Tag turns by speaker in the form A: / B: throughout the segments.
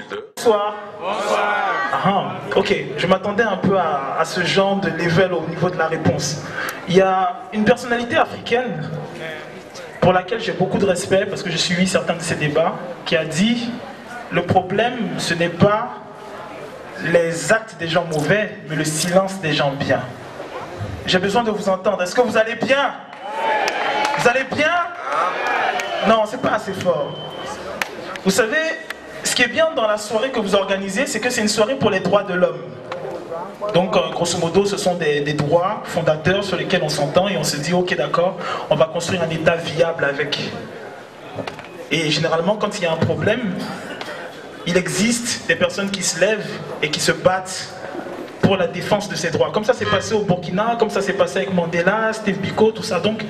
A: Bonsoir. Bonsoir. Ok, je m'attendais un peu à ce genre de level au niveau de la réponse. Il y a une personnalité africaine pour laquelle j'ai beaucoup de respect parce que j'ai suivi certains de ces débats qui a dit le problème ce n'est pas les actes des gens mauvais mais le silence des gens bien. J'ai besoin de vous entendre. Est-ce que vous allez bien? Vous allez bien? Non, c'est pas assez fort. Vous savez, ce qui est bien dans la soirée que vous organisez, c'est que c'est une soirée pour les droits de l'homme. Donc, grosso modo, ce sont des droits fondateurs sur lesquels on s'entend et on se dit, ok, d'accord, on va construire un État viable avec. Et généralement, quand il y a un problème, il existe des personnes qui se lèvent et qui se battent pour la défense de ces droits. Comme ça s'est passé au Burkina, comme ça s'est passé avec Mandela, Steve Biko, tout ça. Donc,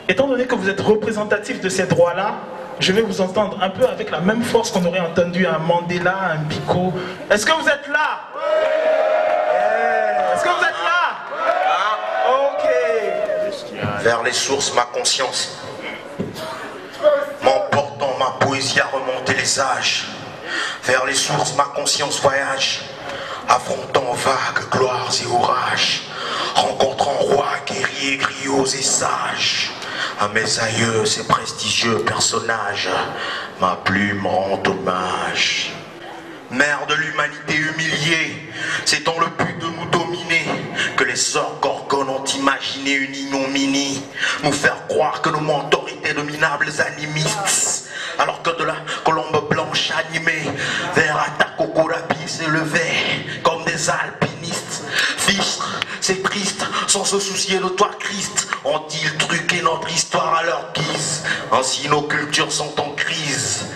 A: étant donné que vous êtes représentatif de ces droits-là, je vais vous entendre un peu avec la même force qu'on aurait entendu un Mandela, un Biko. Est-ce que vous êtes là? Est-ce que vous êtes là? Ok.
B: Vers les sources, ma conscience m'emportant ma poésie à remonter les âges. Vers les sources, ma conscience voyage, affrontant vagues, gloires et orages, rencontrant rois, guerriers, griots et sages. À mes aïeux, ces prestigieux personnages, ma plume rend hommage. Mère de l'humanité humiliée, c'est dans le but de nous dominer que les sorts gorgones ont imaginé une ignominie, nous faire croire que nos mentalités de minables animistes, alors que de la colombe blanche animée vers Atakokorapi s'élevait comme des alpinistes. Fichtre, c'est triste, sans se soucier de toi Christ, ont-ils truqué notre histoire à leur guise? Ainsi nos cultures sont en crise.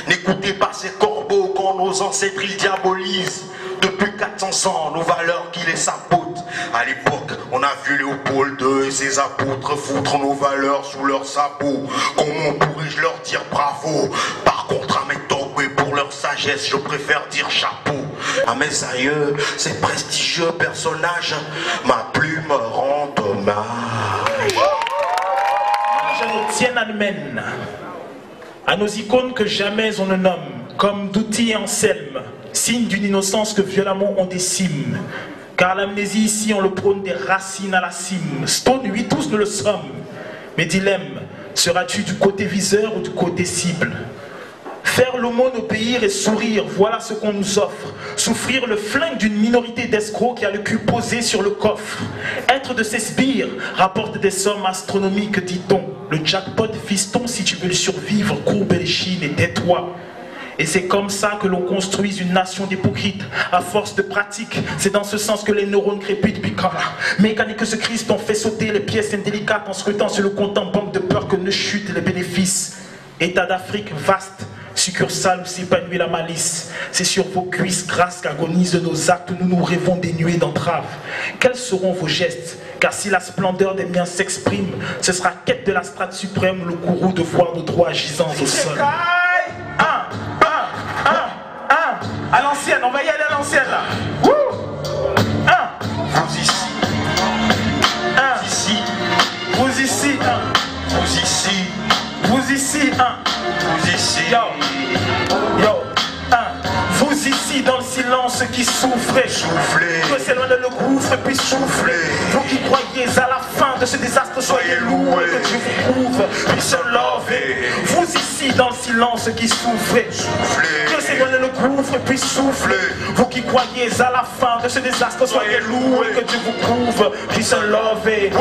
B: N'écoutez pas ces corbeaux quand nos ancêtres ils diabolisent. Depuis 400 ans, nos valeurs qui les sabotent. À l'époque, on a vu Léopold II et ses apôtres foutre nos valeurs sous leurs sabots. Comment pourrais-je leur dire bravo? Par contre, à mes dogmes et pour leur sagesse, je préfère dire chapeau. À mes aïeux, ces prestigieux personnages, ma plume rend hommage.
A: Je nous Tiananmen, à nos icônes que jamais on ne nomme, comme Douti et Anselme, signe d'une innocence que violemment on décime. Car l'amnésie ici, on le prône des racines à la cime. Stone, oui, tous nous le sommes. Mais dilemme, seras-tu du côté viseur ou du côté cible? Faire l'aumône au pays et sourire, voilà ce qu'on nous offre. Souffrir le flingue d'une minorité d'escrocs qui a le cul posé sur le coffre. Être de ces sbires rapporte des sommes astronomiques, dit-on. Le jackpot fiston, si tu veux le survivre, courbe les chines et tais-toi. Et c'est comme ça que l'on construise une nation d'hypocrites. À force de pratique, c'est dans ce sens que les neurones crépitent. Puis quand la mécanique se crispe, on fait sauter les pièces indélicates en scrutant sur le compte en banque de peur que ne chutent les bénéfices. État d'Afrique vaste, succursale où s'épanouit la malice. C'est sur vos cuisses grasses qu'agonisent nos actes, nous nous rêvons dénués d'entraves. Quels seront vos gestes? Car si la splendeur des miens s'exprime, ce sera quête de la strate suprême, le gourou de voir nos droits gisants au sol. À l'ancienne, on va y aller à l'ancienne là.
B: Vous ici, ici,
A: Vous ici,
B: vous ici,
A: Vous ici,
B: vous ici.
A: Yo, vous ici dans le silence qui souffrez.
B: Soufflez.
A: Que s'éloigne le gouffre puis soufflez. Vous qui croyez à la fin de ce désastre, soyez loués. Que Dieu vous prouve, puis se lever. Vous ici dans le silence qui souffrez. Que s'éloigne le gouffre puis soufflez. Vous qui croyez à la fin de ce désastre, soyez loués. Que Dieu vous prouve, puis se lever.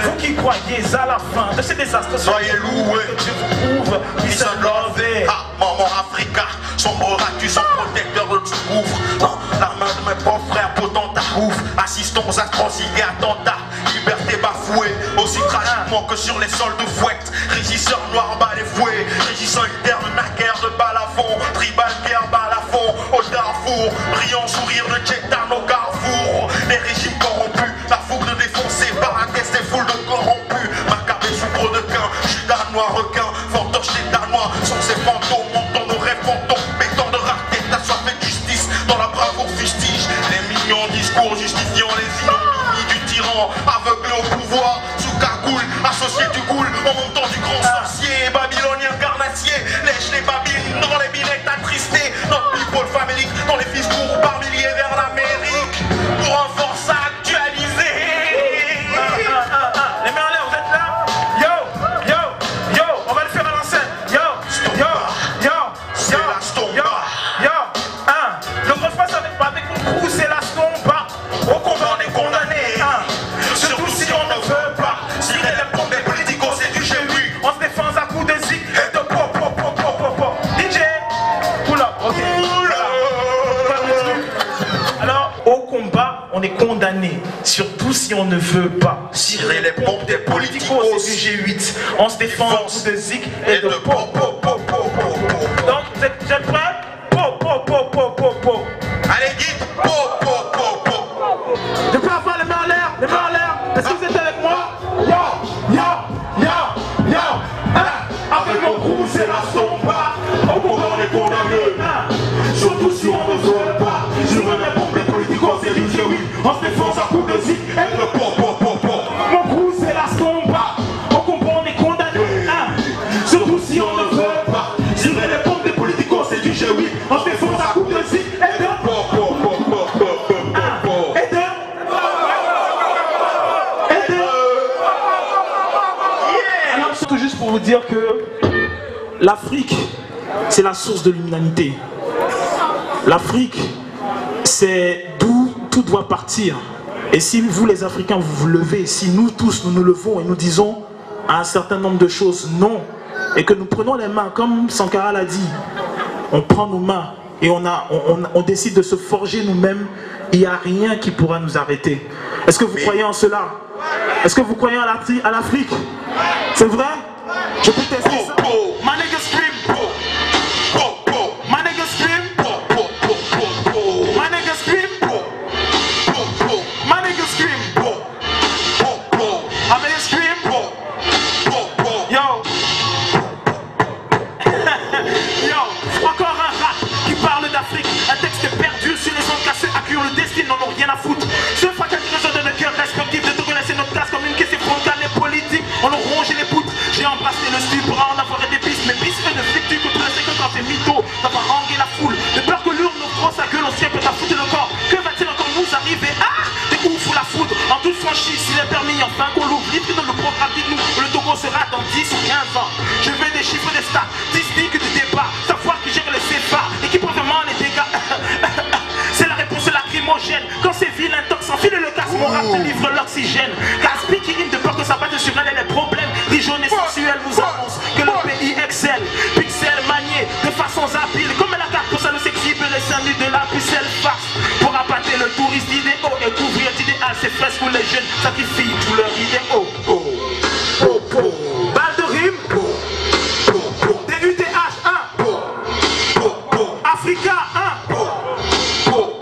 A: Vous qui croyez à la fin de ce désastre,
B: soyez loués.
A: Que Dieu vous prouve, puis se lever.
B: Ah, maman Africa, sombreras-tu sans protecteur de tout couvre? Non, la main de mes pauvres frères potentats ouvre. Assistons aux atrocités, attentats, liberté bafouée, aussi tragiquement que sur les sols de fouette. Régisseur noir bas les fouets, régissant interne, naquère de balafon, tribal guerre balafon, au Darfour, brillant sourire de Tchétan au Carrefour. Les régimes corrompus, la fougue défoncée par la caisse des foules de corrompus. Macabre souffre de quin, Judas noir requin, fantoche des Danois, sont ces fantômes, montons nos rêves fantômes, béton de rareté, t'as soif de justice, dans la bravoure fustige, les millions discours justifiant dans les ignominies du tyran, aveuglé au pouvoir, sous cagoule, associé du goule, en montant du grand sorcier, babylonien carnassier, lèche les babines dans les billettes attristés, notre people famélique, dans les fils courent par milliers vers l'Amérique, pour un force actualisé.
A: Les mains en l'air, vous êtes là? Yo, on va le faire à l'ancienne. Yo,
B: c'est la stomba.
A: Le refrain ça n'est pas avec mon crew, c'est la stomba. Au combat on est condamné, surtout si on ne veut pas. Si les pompes des politicos c'est du G8, on se défend à coups de zik et de pop. DJ, pull up, ok. Alors, au combat, on est condamné, surtout si on ne veut pas.
B: Tirer les pompes des politicos
A: c'est du G8, on se défend à coups de zik et de pop. Donc, vous êtes prêts? Po.
B: Allez, guide, po.
A: Je peux avoir les mains en l'air, Est-ce que vous êtes avec moi? Yo, avec mon crew, c'est la stomba. Au combat, on est condamné, surtout si on ne veut pas. Je veux les pompes des politicos, c'est du G8, on se défend à coups de zik et de pop. Mon crew, c'est la stomba. Au combat, on est condamné, surtout si on ne veut pas. Je veux les pompes des politicos, c'est du G8, on se défend à coups de zik et de juste pour vous dire que l'Afrique, c'est la source de l'humanité. L'Afrique, c'est d'où tout doit partir. Et si vous, les Africains, vous vous levez, si nous tous, nous nous levons et nous disons à un certain nombre de choses non, et que nous prenons les mains, comme Sankara l'a dit, on prend nos mains et on décide de se forger nous-mêmes, il n'y a rien qui pourra nous arrêter. Est-ce que vous croyez en cela? Est-ce que vous croyez à l'Afrique? C'est vrai? Je peux tester ça. My nigga scream. My nigga scream. My nigga scream. My nigga scream. My nigga scream. Yo. Encore un rap qui parle d'Afrique. Un texte perdu sur les ondes cassées à qui on le destine, n'en ont rien à foutre. Ce fracas qui résonne de cœur respectif de Togo, c'est notre classe comme une question frontale. Les politiques, on a rongé les poutres. J'ai embrassé le style pour en avoir des pistes. Mes pistes fait de flics que tout le second quand c'est mytho. Ça va hanger la foule. De peur que l'urne nous prend sa gueule au ciel, peut t'as foutu le corps. Que va-t-il encore nous arriver? T'es ouf ou la foudre? En toute franchise, s'il est permis, enfin qu'on l'ouvre. Libre dans le programme, dites-nous, le Togo sera dans 10 ou 15 ans. Je veux des chiffres, des statistiques, des débats. Savoir qui gère les CFA et qui prend vraiment les dégâts. C'est la réponse lacrymogène. Quand c'est vilain, tox, enfile le casse, mon rap te livre l'oxygène. Gaspi qui rime de peur que ça batte sur elle et les problèmes. Les jaunes et sensuels nous annoncent que le pays excelle. Pixel manié de façons habiles. Comme la carte pour ça, le s'exhibe les seins nus de la pucelle farce. Pour appâter le touriste d'idéaux et couvrir d'idéal ces fraises où les jeunes sacrifient tous leurs idéaux. Balle de rime. DUTH 1. Africa 1.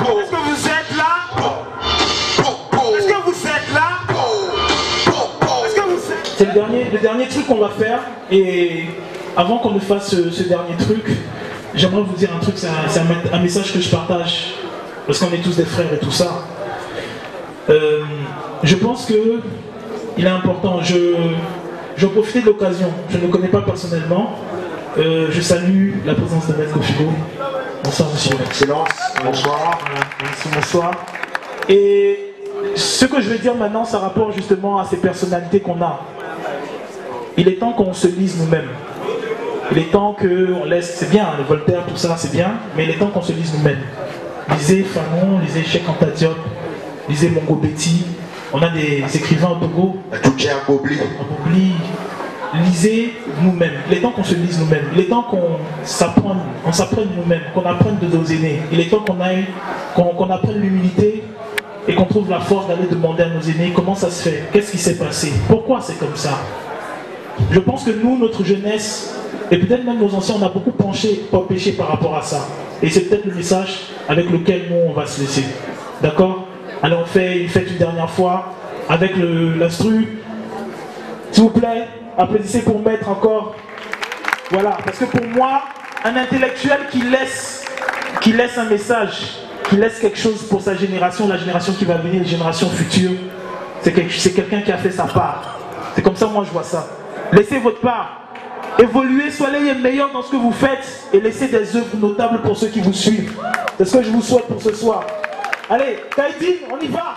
A: Est-ce que vous êtes là? Est-ce que vous êtes là? C'est le dernier truc qu'on va faire. Et avant qu'on ne fasse ce dernier truc, j'aimerais vous dire un truc, c'est un message que je partage, parce qu'on est tous des frères et tout ça. Je pense que il est important, je profite de l'occasion, je ne le connais pas personnellement, je salue la présence de Maître Kofigo. Bonsoir monsieur.
C: Excellence, bonsoir.
A: Voilà, merci, bonsoir. Et ce que je vais dire maintenant, ça rapporte justement à ces personnalités qu'on a. Il est temps qu'on se lise nous-mêmes. Il est temps qu'on laisse, c'est bien, le Voltaire, tout ça, c'est bien, mais il est temps qu'on se lise nous-mêmes. Lisez Fanon, lisez Cheikh Anta Diop, lisez Mongo Betty. On a des écrivains au Togo. Lisez nous-mêmes. Il est temps qu'on se lise nous-mêmes. Il est temps qu'on s'apprenne nous-mêmes, qu'on apprenne de nos aînés. Il est temps qu'on apprenne l'humilité et qu'on trouve la force d'aller demander à nos aînés comment ça se fait, qu'est-ce qui s'est passé, pourquoi c'est comme ça. Je pense que nous, notre jeunesse, et peut-être même nos anciens, on a beaucoup péché par rapport à ça. Et c'est peut-être le message avec lequel nous, on va se laisser. D'accord? Allez, on fait une fête une dernière fois avec l'instru. S'il vous plaît, applaudissez pour Maître encore. Voilà, parce que pour moi, un intellectuel qui laisse un message, qui laisse quelque chose pour sa génération, la génération qui va venir, les générations futures. C'est quelqu'un qui a fait sa part. C'est comme ça moi je vois ça. Laissez votre part. Évoluez, soyez les meilleurs dans ce que vous faites et laissez des œuvres notables pour ceux qui vous suivent. C'est ce que je vous souhaite pour ce soir. Allez, Kaïdine, on y va!